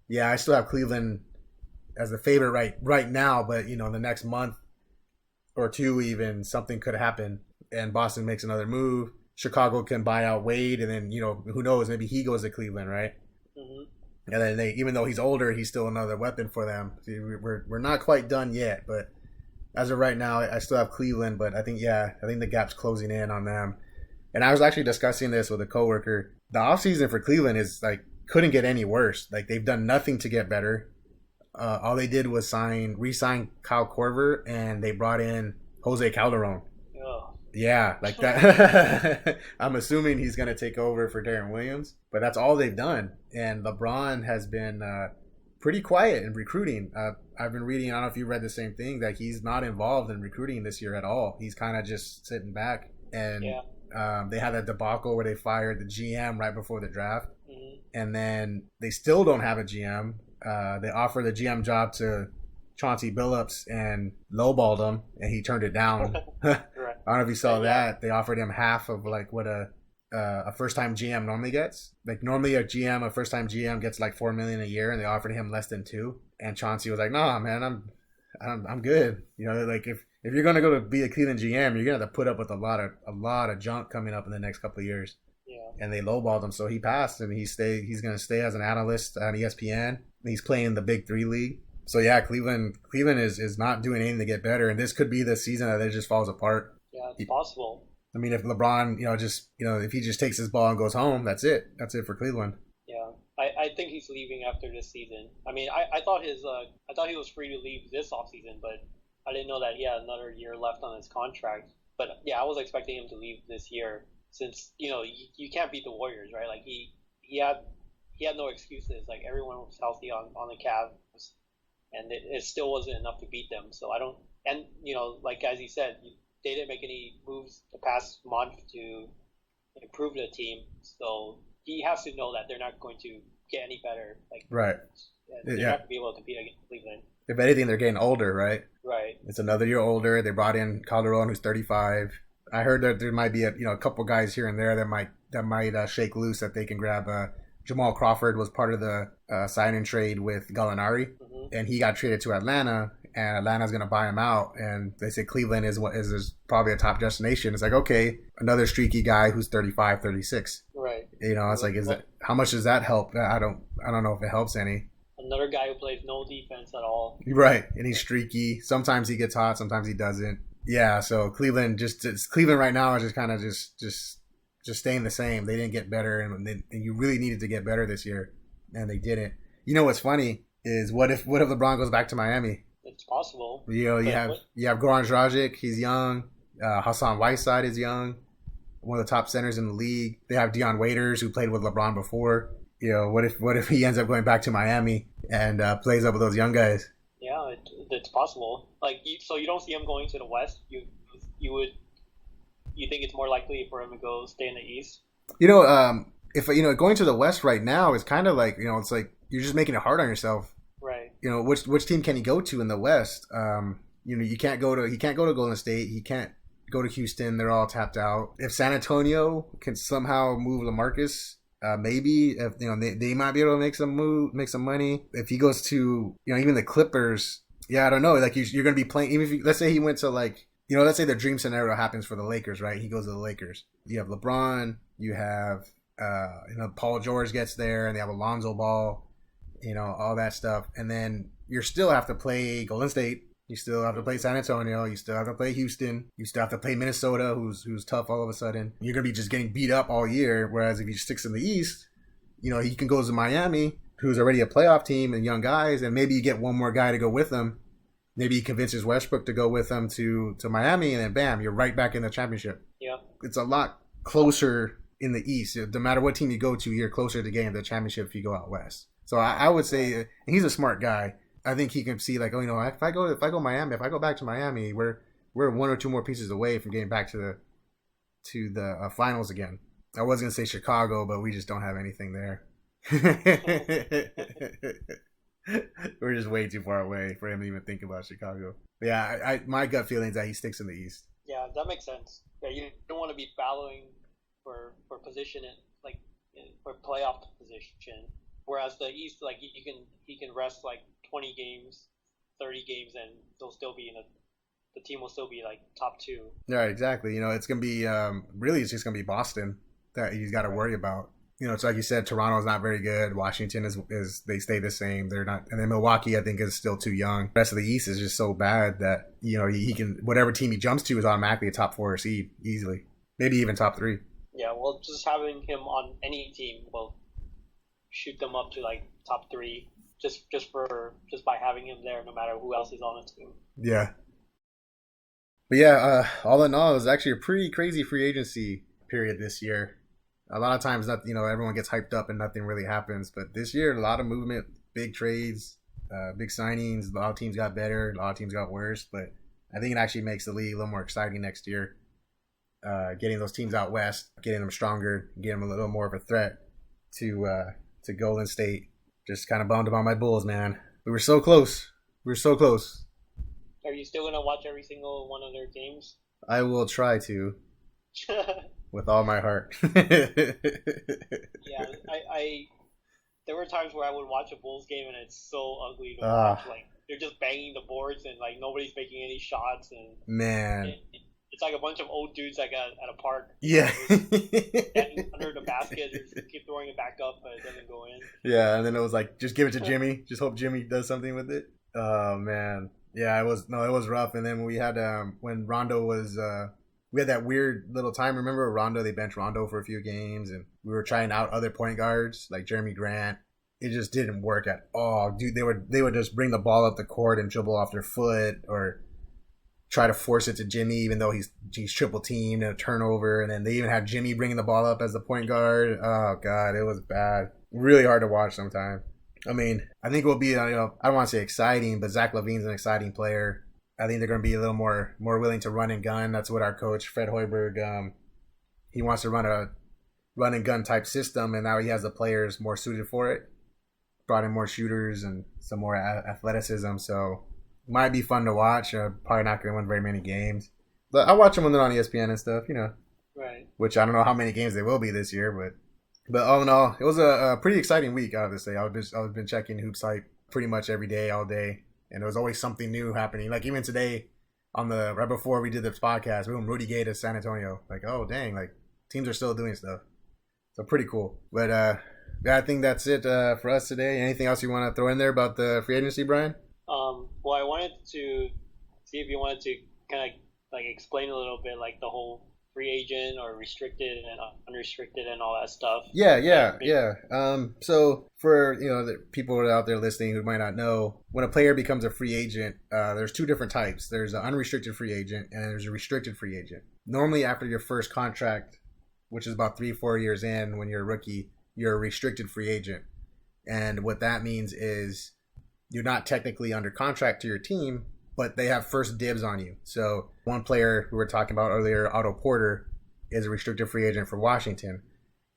yeah, I still have Cleveland as the favorite right now. But, in the next month or two even, something could happen. And Boston makes another move. Chicago can buy out Wade, and then who knows? Maybe he goes to Cleveland, right? Mm-hmm. And then even though he's older, he's still another weapon for them. See, we're not quite done yet, but as of right now, I still have Cleveland. But I think the gap's closing in on them. And I was actually discussing this with a coworker. The offseason for Cleveland is like couldn't get any worse. Like they've done nothing to get better. All they did was re-sign Kyle Korver, and they brought in Jose Calderon. Yeah, like that. I'm assuming he's going to take over for Darren Williams, but that's all they've done. And LeBron has been pretty quiet in recruiting. I've been reading, I don't know if you read the same thing, that he's not involved in recruiting this year at all. He's kind of just sitting back. And they had that debacle where they fired the GM right before the draft. Mm-hmm. And then they still don't have a GM. They offered the GM job to Chauncey Billups and lowballed him, and he turned it down. I don't know if you saw that. They offered him half of like what a first-time GM normally gets. Like normally a first-time GM gets like $4 million a year, and they offered him less than $2 million. And Chauncey was like, "Nah, man, I'm good." Like if you're gonna go to be a Cleveland GM, you're gonna have to put up with a lot of junk coming up in the next couple of years. Yeah. And they lowballed him, so he passed, and he's gonna stay as an analyst on ESPN. He's playing in the Big 3 league. So yeah, Cleveland is not doing anything to get better, and this could be the season that it just falls apart. Yeah, it's possible. I mean, if LeBron, if he just takes his ball and goes home, that's it. That's it for Cleveland. Yeah, I think he's leaving after this season. I mean, I thought he was free to leave this offseason, but I didn't know that he had another year left on his contract. But yeah, I was expecting him to leave this year since you can't beat the Warriors, right? Like he had no excuses. Like everyone was healthy on the Cavs, and it still wasn't enough to beat them. So I don't. And like as he said, they didn't make any moves the past month to improve the team. So he has to know that they're not going to get any better. Like right. They're not going to be able to compete against Cleveland. If anything, they're getting older, right? Right. It's another year older. They brought in Calderon, who's 35. I heard that there might be a couple guys here and there that might shake loose, that they can grab. Jamal Crawford was part of the sign-in trade with Gallinari, mm-hmm. and he got traded to Atlanta, and Atlanta's going to buy him out. And they say Cleveland is probably a top destination. It's like, okay, another streaky guy who's 35, 36. Right. It's like, how much does that help? I don't know if it helps any. Another guy who plays no defense at all. Right, and he's streaky. Sometimes he gets hot, sometimes he doesn't. Yeah, so Cleveland right now is just kind of just staying the same. They didn't get better, and you really needed to get better this year, and they didn't. You know what's funny? is what if LeBron goes back to Miami? It's possible. You have Goran Dragic. He's young. Hassan Whiteside is young. One of the top centers in the league. They have Dion Waiters, who played with LeBron before. What if he ends up going back to Miami and plays up with those young guys? Yeah, it's possible. So you don't see him going to the West. You think it's more likely for him to go stay in the East? If going to the West right now is kind of like it's like you're just making it hard on yourself. Right. Which team can he go to in the West? He can't go to Golden State. He can't go to Houston. They're all tapped out. If San Antonio can somehow move LaMarcus, maybe if they might be able to make some money. If he goes to even the Clippers, I don't know. Like you're going to be playing. Even if let's say he went to let's say the dream scenario happens for the Lakers, right? He goes to the Lakers. You have LeBron. You have Paul George gets there, and they have Alonzo Ball. All that stuff, and then you still have to play Golden State. You still have to play San Antonio. You still have to play Houston. You still have to play Minnesota, who's tough all of a sudden. You're gonna be just getting beat up all year. Whereas if he sticks in the East, he can go to Miami, who's already a playoff team and young guys, and maybe you get one more guy to go with them. Maybe he convinces Westbrook to go with them to Miami, and then bam, you're right back in the championship. Yeah, it's a lot closer in the East. No matter what team you go to, you're closer to getting the championship if you go out West. So I would say, and he's a smart guy. I think he can see if I go Miami, if I go back to Miami, we're one or two more pieces away from getting back to the finals again. I was gonna say Chicago, but we just don't have anything there. We're just way too far away for him to even think about Chicago. But yeah, my gut feeling is that he sticks in the East. Yeah, that makes sense. Yeah, you don't want to be battling for position for playoff position. Whereas the East, he can rest 20 games, 30 games, and they'll still be the team will still be top two. Yeah, exactly. It's gonna be really it's just gonna be Boston that he's got to worry about. It's like you said, Toronto's not very good. Washington is they stay the same. They're not, and then Milwaukee I think is still too young. The rest of the East is just so bad that he can whatever team he jumps to is automatically a top 4 seed easily, maybe even top 3. Yeah, well, just having him on any team will shoot them up to top 3 just by having him there, no matter who else is on the team. Yeah. But yeah, all in all, it was actually a pretty crazy free agency period this year. A lot of times, everyone gets hyped up and nothing really happens. But this year, a lot of movement, big trades, big signings. A lot of teams got better, a lot of teams got worse. But I think it actually makes the league a little more exciting next year. Getting those teams out west, getting them stronger, getting them a little more of a threat to Golden State. Just kind of bummed about my Bulls, man. We were so close. Are you still going to watch every single one of their games? I will try to. With all my heart. Yeah, I there were times where I would watch a Bulls game and it's so ugly to watch. They're just banging the boards and nobody's making any shots, and man, it's like a bunch of old dudes at a park. Yeah. Standing under the basket, just keep throwing it back up, but it doesn't go in. Yeah, and then it was just give it to Jimmy. Just hope Jimmy does something with it. Oh man, yeah, it was rough. And then we had when Rondo was we had that weird little time. Remember Rondo? They benched Rondo for a few games, and we were trying out other point guards like Jeremy Grant. It just didn't work at all, dude. They would just bring the ball up the court and dribble off their foot, or try to force it to Jimmy, even though he's triple teamed and a turnover. And then they even had Jimmy bringing the ball up as the point guard. Oh god, it was bad. Really hard to watch sometimes. I mean, I think it will be I don't want to say exciting, but Zach LaVine's an exciting player. I think they're going to be a little more willing to run and gun. That's what our coach Fred Hoiberg he wants to run a run and gun type system, and now he has the players more suited for it. Brought in more shooters and some more athleticism, so it might be fun to watch. Probably not going to win very many games, but I watch them when they're on ESPN and stuff, Right. Which I don't know how many games they will be this year, but all in all, it was a pretty exciting week. Obviously, I've been checking Hoops Hype pretty much every day, all day. And there was always something new happening. Like even today, right before we did this podcast, boom, Rudy Gay to San Antonio. Oh dang, teams are still doing stuff. So pretty cool. But I think that's it for us today. Anything else you want to throw in there about the free agency, Brian? Well, I wanted to see if you wanted to kind of explain a little bit the whole free agent or restricted and unrestricted and all that stuff. Yeah. So for the people out there listening who might not know, when a player becomes a free agent, there's two different types. There's an unrestricted free agent and there's a restricted free agent. Normally, after your first contract, which is about 3-4 years in, when you're a rookie, you're a restricted free agent, and what that means is you're not technically under contract to your team, but they have first dibs on you. So one player who we were talking about earlier, Otto Porter, is a restricted free agent for Washington.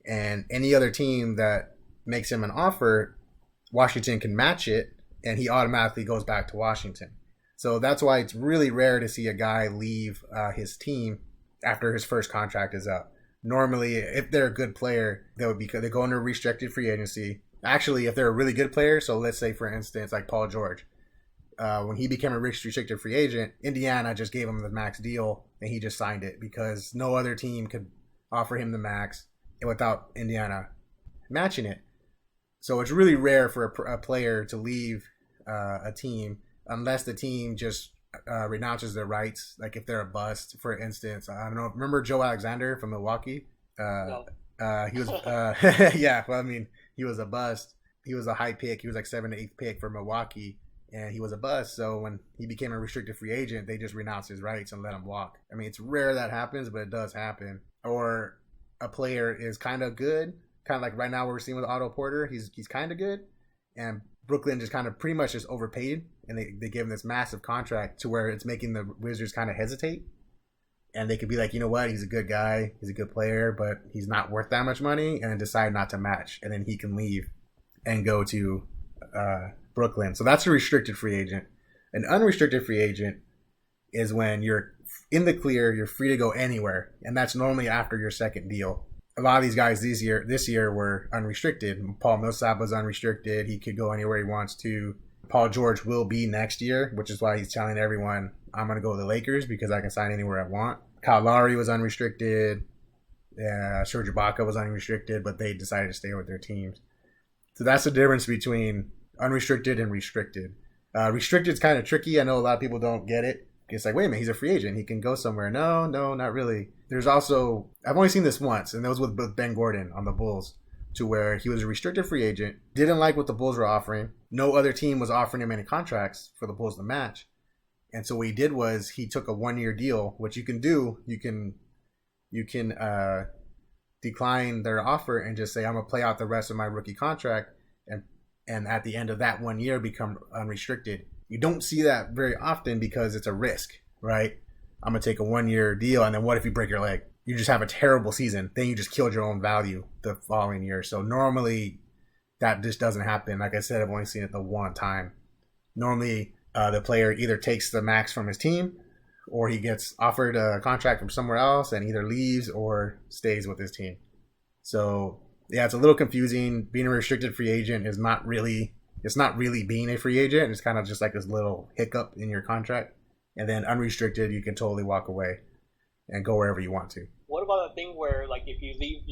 And any other team that makes him an offer, Washington can match it, and he automatically goes back to Washington. So that's why it's really rare to see a guy leave his team after his first contract is up. Normally, if they're a good player, they go into restricted free agency. Actually, if they're a really good player, so let's say, for instance, like Paul George, when he became a restricted free agent, Indiana just gave him the max deal, and he just signed it because no other team could offer him the max without Indiana matching it. So it's really rare for a player to leave a team unless the team just renounces their rights. Like if they're a bust, for instance. I don't know. Remember Joe Alexander from Milwaukee? No. He was, yeah. Well, I mean, he was a bust. He was a high pick. He was like 7th to 8th pick for Milwaukee, and he was a bust. So when he became a restricted free agent, they just renounced his rights and let him walk. I mean, it's rare that happens, but it does happen. Or a player is kind of good, kind of like right now we're seeing with Otto Porter. He's kind of good, and Brooklyn just kind of pretty much just overpaid, and they give him this massive contract to where it's making the Wizards kind of hesitate. And they could be like, you know what, he's a good guy, he's a good player, but he's not worth that much money, and then decide not to match, and then he can leave and go to Brooklyn. So that's a restricted free agent. An unrestricted free agent is when you're in the clear, you're free to go anywhere, and that's normally after your second deal. A lot of these guys this year were unrestricted. Paul Millsap was unrestricted. He could go anywhere he wants to. Paul George will be next year, which is why he's telling everyone, I'm going to go to the Lakers because I can sign anywhere I want. Kyle Lowry was unrestricted. Serge Ibaka was unrestricted, but they decided to stay with their teams. So that's the difference between unrestricted and restricted. Restricted is kind of tricky. I know a lot of people don't get it. It's like, wait a minute, he's a free agent. He can go somewhere. No, not really. There's also, I've only seen this once, and that was with Ben Gordon on the Bulls, to where he was a restricted free agent, didn't like what the Bulls were offering. No other team was offering him any contracts for the Bulls to match. And so what he did was he took a 1-year deal, which you can do. You can decline their offer and just say, I'm going to play out the rest of my rookie contract, and at the end of that 1 year become unrestricted. You don't see that very often because it's a risk, right? I'm going to take a 1-year deal, and then what if you break your leg? You just have a terrible season. Then you just killed your own value the following year. So normally that just doesn't happen. Like I said, I've only seen it the one time. Normally the player either takes the max from his team, or he gets offered a contract from somewhere else and either leaves or stays with his team. So yeah, it's a little confusing. Being a restricted free agent is not really being a free agent. It's kind of just like this little hiccup in your contract. And then unrestricted, you can totally walk away and go wherever you want to. What about the thing where, like, if you leave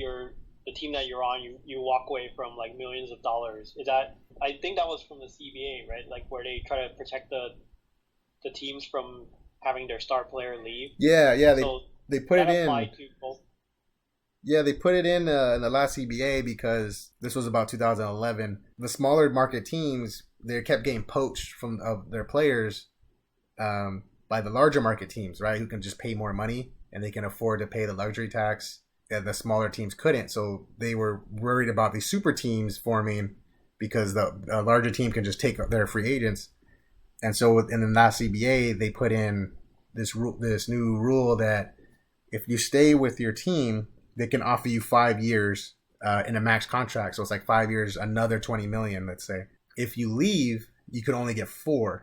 the team that you're on, you walk away from like millions of dollars? Is that, I think that was from the CBA, right? Like where they try to protect the teams from having their star player leave. Yeah. So they put it in. To both. Yeah, they put it in the last CBA because this was about 2011. The smaller market teams, they kept getting poached from their players by the larger market teams, right? Who can just pay more money and they can afford to pay the luxury tax that the smaller teams couldn't. So they were worried about these super teams forming because the larger team can just take their free agents. And so in the last CBA, they put in this new rule that if you stay with your team, they can offer you 5 years in a max contract. So it's like 5 years, another $20 million, let's say. If you leave, you can only get 4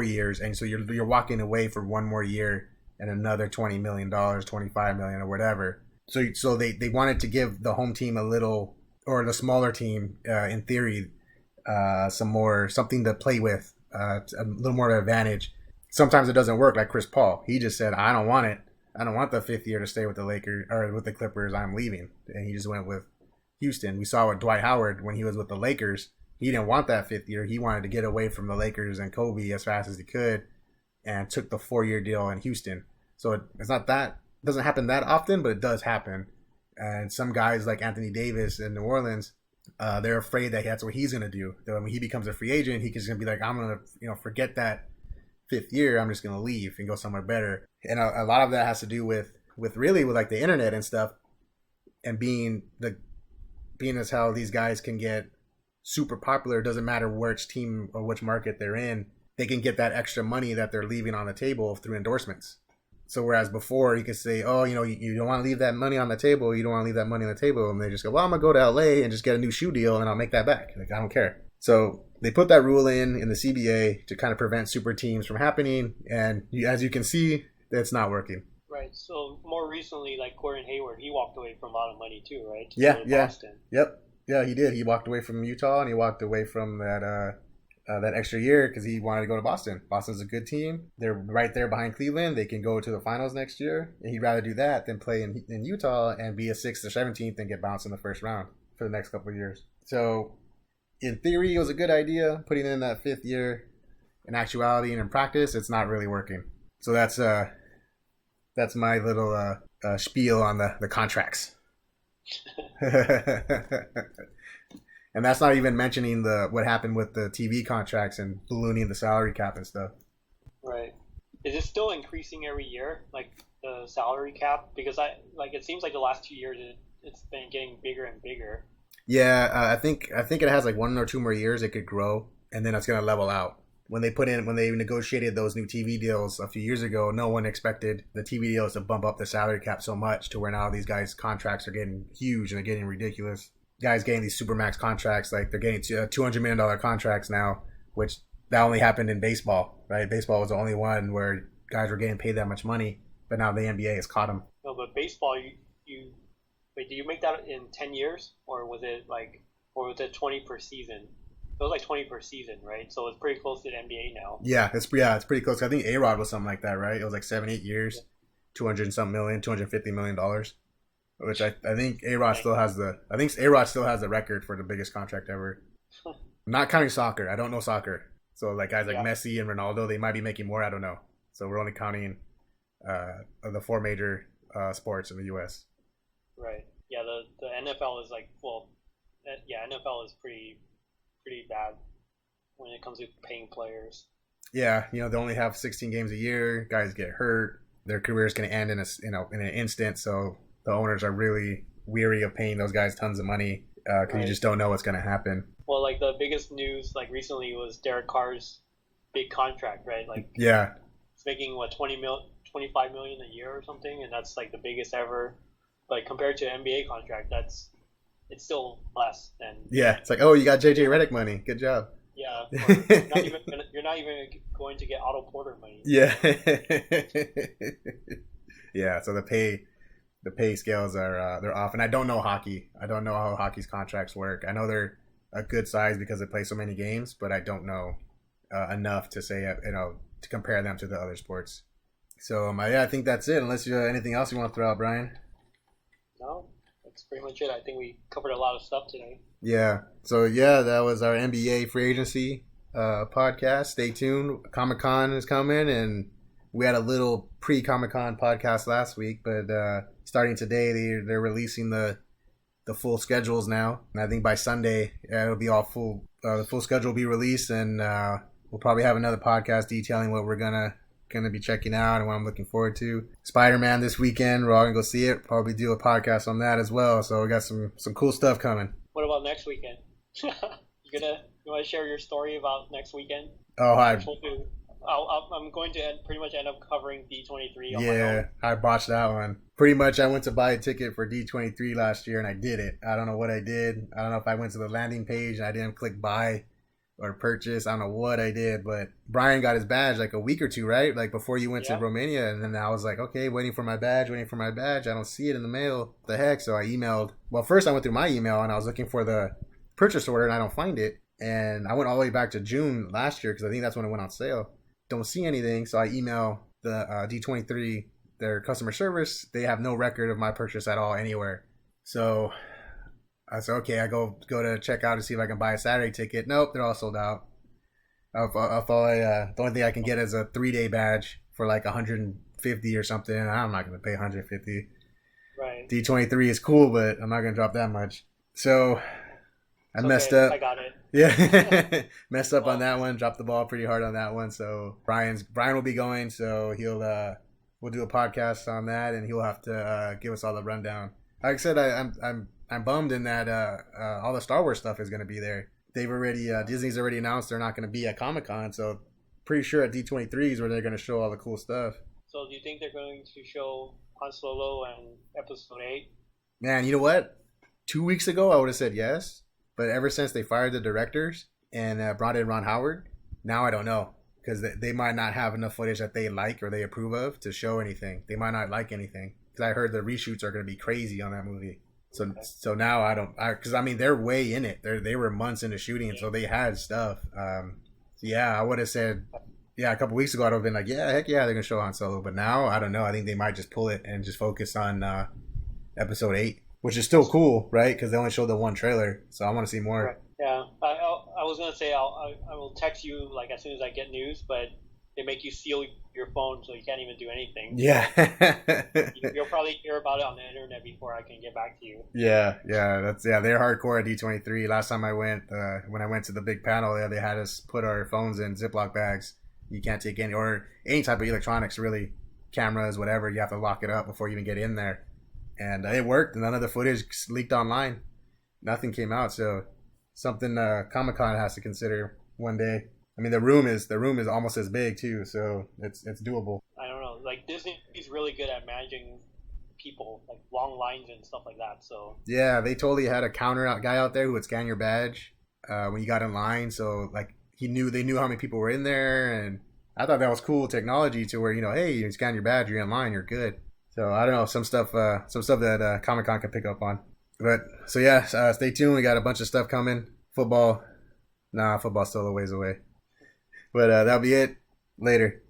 years. And so you're walking away for 1 more year and another $20 million, $25 million or whatever. So they wanted to give the home team a little, or the smaller team, in theory, something to play with, a little more of an advantage. Sometimes it doesn't work, like Chris Paul. He just said, I don't want it. I don't want the 5th year to stay with the Lakers or with the Clippers. I'm leaving. And he just went with Houston. We saw with Dwight Howard when he was with the Lakers. He didn't want that 5th year. He wanted to get away from the Lakers and Kobe as fast as he could and took the 4-year deal in Houston. So it's not that It doesn't happen that often, but it does happen. And some guys like Anthony Davis in New Orleans, they're afraid that that's what he's going to do. That when he becomes a free agent, he's going to be like, I'm going to, forget that 5th year. I'm just going to leave and go somewhere better. And a lot of that has to do with like the internet and stuff, and being as how these guys can get super popular. It doesn't matter which team or which market they're in. They can get that extra money that they're leaving on the table through endorsements. So whereas before you could say, oh, you don't want to leave that money on the table. You don't want to leave that money on the table. And they just go, well, I'm going to go to LA and just get a new shoe deal and I'll make that back. Like, I don't care. So they put that rule in the CBA to kind of prevent super teams from happening. And as you can see, it's not working. Right. So more recently, like Gordon Hayward, he walked away from a lot of money too, right? Yeah. Boston. Yep. Yeah, he did. He walked away from Utah and he walked away from that extra year because he wanted to go to Boston. Boston's a good team. They're right there behind Cleveland. They can go to the finals next year. And he'd rather do that than play in Utah and be a 6th or 17th and get bounced in the first round for the next couple of years. So in theory, it was a good idea putting in that 5th year. In actuality and in practice, it's not really working. So that's my little spiel on the contracts. And that's not even mentioning what happened with the TV contracts and ballooning the salary cap and stuff. Right. Is it still increasing every year, like the salary cap? Because it seems like the last 2 years it's been getting bigger and bigger. Yeah, I think it has like 1 or 2 more years it could grow, and then it's gonna level out. When they negotiated those new TV deals a few years ago, no one expected the TV deals to bump up the salary cap so much to where now these guys' contracts are getting huge and they're getting ridiculous. Guys getting these supermax contracts, like they're getting $200 million contracts now, which that only happened in baseball, right? Baseball was the only one where guys were getting paid that much money, but now the NBA has caught them. No, but baseball, wait, do you make that in 10 years, or was it 20 per season? It was like 20 per season, right? So it's pretty close to the NBA now. Yeah, it's pretty close. I think A-Rod was something like that, right? It was like 7-8 years, 200 and something million, $250 million. Which I think A-Rod still has the record for the biggest contract ever. Not counting soccer. I don't know soccer. So like guys like Messi and Ronaldo, they might be making more. I don't know. So we're only counting the 4 major sports in the U.S. Right. Yeah. The NFL is NFL is pretty bad when it comes to paying players. Yeah. They only have 16 games a year. Guys get hurt. Their career is going to end in an instant. So the owners are really weary of paying those guys tons of money because you just don't know what's going to happen. Well, like the biggest news recently was Derek Carr's big contract, right? It's making 25 million a year or something, and that's like the biggest ever. But compared to an NBA contract, it's still less than. Yeah, it's like, oh, you got JJ Redick money. Good job. Yeah, you're not even going to get Otto Porter money. Yeah. Yeah. So the pay scales are they're off, and I don't know hockey. I don't know how hockey's contracts work. I know they're a good size because they play so many games, but I don't know enough to say to compare them to the other sports. So I think that's it. Unless you have anything else you want to throw out, Brian. No, that's pretty much it. I think we covered a lot of stuff today. Yeah. So that was our NBA free agency podcast. Stay tuned. Comic-Con is coming, and we had a little pre-Comic-Con podcast last week, but starting today, they're releasing the full schedules now, and I think by Sunday it'll be all full. The full schedule will be released, and we'll probably have another podcast detailing what we're gonna be checking out and what I'm looking forward to. Spider-Man this weekend, we're all gonna go see it. Probably do a podcast on that as well. So we got some cool stuff coming. What about next weekend? You want to share your story about next weekend? Oh, I'm going to pretty much end up covering D23 on my own. I botched that one. Pretty much I went to buy a ticket for D23 last year and I did it. I don't know what I did. I don't know if I went to the landing page and I didn't click buy or purchase. I don't know what I did, but Brian got his badge like a week or two, right? Like before you went to Romania, and then I was like, okay, waiting for my badge. I don't see it in the mail. What the heck? So I emailed. Well, first I went through my email and I was looking for the purchase order and I don't find it. And I went all the way back to June last year because I think that's when it went on sale. Don't see anything, so I email the D23, their customer service. They have no record of my purchase at all anywhere. So I said, okay, I go to check out to see if I can buy a Saturday ticket. Nope, they're all sold out. The only thing I can get is a 3-day badge for like $140 150 or something. I'm not gonna pay 150. Right. D23 is cool, but I'm not gonna drop that much. So I messed up. I got it. Yeah, messed up on that one. Dropped the ball pretty hard on that one. So Brian will be going. So we'll do a podcast on that, and he'll have to give us all the rundown. Like I said, I'm bummed in that all the Star Wars stuff is gonna be there. They've already Disney's already announced they're not gonna be at Comic-Con, so pretty sure at D23 is where they're gonna show all the cool stuff. So do you think they're going to show Han Solo and Episode 8? Man, you know what? 2 weeks ago I would have said yes. But ever since they fired the directors and brought in Ron Howard, now I don't know. Because they might not have enough footage that they like or they approve of to show anything. They might not like anything. Because I heard the reshoots are going to be crazy on that movie. So now I don't... Because, I mean, they're way in it. They were months into shooting, so they had stuff. I would have said... Yeah, a couple weeks ago, I would have been like, yeah, heck yeah, they're going to show Han Solo. But now, I don't know. I think they might just pull it and just focus on Episode 8. Which is still cool, right? Because they only showed the one trailer, so I want to see more. Right. Yeah, I was gonna say I will text you like as soon as I get news, but they make you seal your phone so you can't even do anything. Yeah. You'll probably hear about it on the internet before I can get back to you. Yeah, they're hardcore at D23. Last time I went, when I went to the big panel there, they had us put our phones in Ziploc bags. You can't take any type of electronics, really, cameras, whatever. You have to lock it up before you even get in there. And it worked. None of the footage leaked online. Nothing came out. So something Comic-Con has to consider one day. I mean, the room is almost as big too, so it's doable. I don't know. Like Disney's really good at managing people, like long lines and stuff like that. So yeah, they totally had a counter guy out there who would scan your badge when you got in line. So like they knew how many people were in there, and I thought that was cool technology to where hey, you scan your badge, you're in line, you're good. So I don't know, some stuff that Comic-Con can pick up on. But so yeah, stay tuned. We got a bunch of stuff coming. Football's still a ways away. But that'll be it. Later.